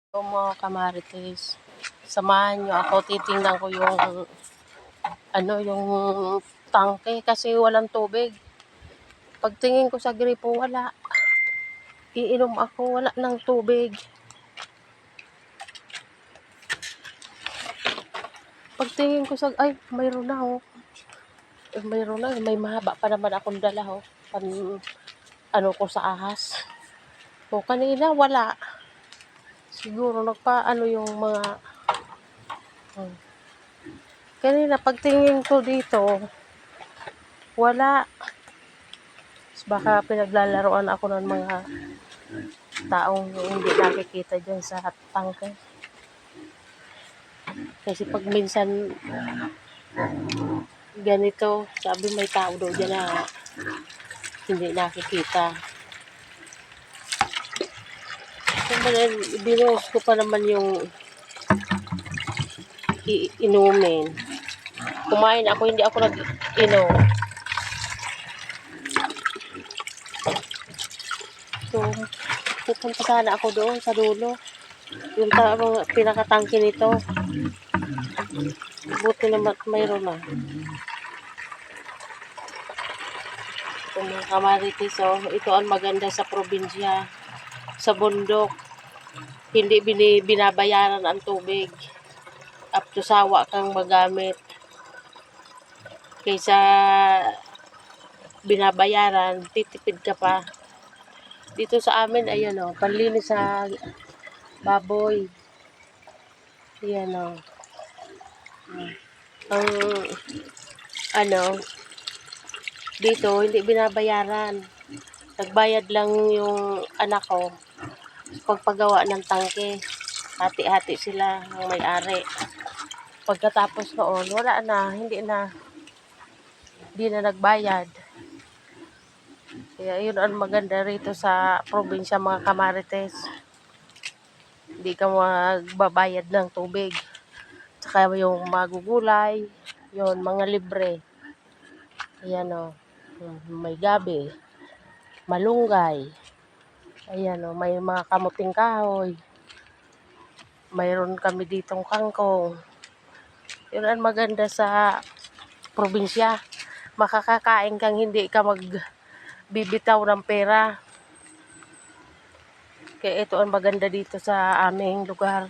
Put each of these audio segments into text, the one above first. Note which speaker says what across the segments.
Speaker 1: So, mga kamarites, samahan nyo ako, titingnan ko yung tangke kasi walang tubig. Pagtingin ko sa gripo, wala. Iinom ako, wala ng tubig. Pagtingin ko ay, mayroon na mayroon na, may mahaba pa naman akong dala ano ko sa ahas. O, kanina wala. Siguro yung mga kanina pagtingin ko dito, wala. Baka pinaglalaroan ako ng mga taong hindi nakikita dyan sa tangke. Kasi pag minsan ganito, sabi may tao daw dyan na hindi nakikita. Binuhos ko pa naman yung inumin. Kumain ako, hindi ako nag-inom. So, pupunta sana ako doon sa dulo. Yung pinakatangke nito. Buti naman mayroon na. Ito mga kamarites, ito ang maganda sa probinsya. Sa bundok, hindi binabayaran ang tubig. Up to sawa kang magamit. Kaysa binabayaran, titipid ka pa. Dito sa amin, ayan panlinis sa baboy. Ayan dito hindi binabayaran. Nagbayad lang yung anak ko pagpagawa ng tangke. Hati-hati sila ng may-ari. Pagkatapos noon, wala na, hindi na nagbayad. Kaya yun ang maganda rito sa probinsya mga kamarites. Hindi ka magbabayad ng tubig. Tsaka yung magugulay, yun, mga libre. Ayan may gabi, malunggay. Ayan may mga kamuting kahoy. Mayroon kami ditong kangkong. Yun ang maganda sa probinsya. Makakakain kang hindi ka magbibitaw ng pera. Kaya ito ang maganda dito sa aming lugar.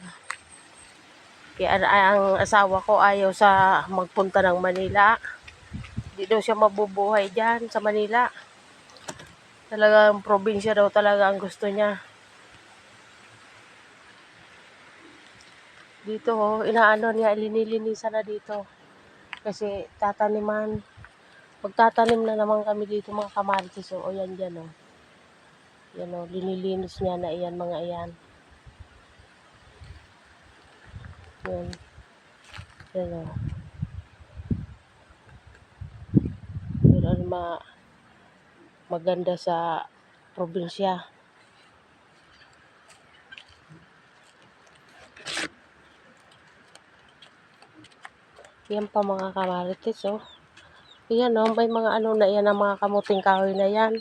Speaker 1: Kaya ang asawa ko ayaw sa magpunta ng Manila. Hindi daw siya mabubuhay dyan sa Manila. Talagang probinsya daw talaga ang gusto niya. Dito linilinisan na dito. Kasi magtatanim na naman kami dito mga kamarites. Yan dyan Yan linilinis niya na iyan mga iyan. Yan. Yan Yun ang maganda sa probinsya. Yan pa mga kamarites Yan may mga na yan ang mga kamuting kahoy na yan.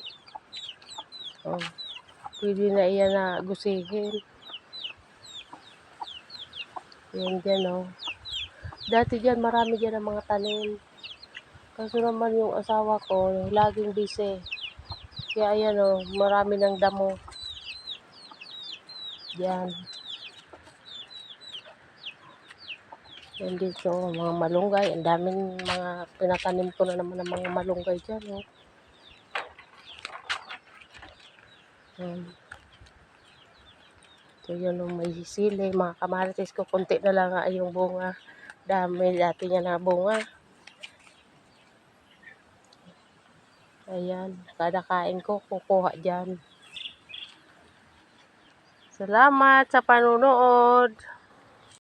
Speaker 1: Pwede na iyan na gusigin. Yan dyan Dati dyan marami dyan ang mga tanim. Kaso naman yung asawa ko laging busy. Kaya ayan marami ng damo. Yan. Yan dito mga malunggay. Ang daming mga pinatanim ko na naman ng mga malunggay dyan Yan. So yun may sili, mga kamarites ko, konti na lang yung bunga. Dami dati niya na bunga. Ayan, kada kain ko, kukuha dyan. Salamat sa panunood.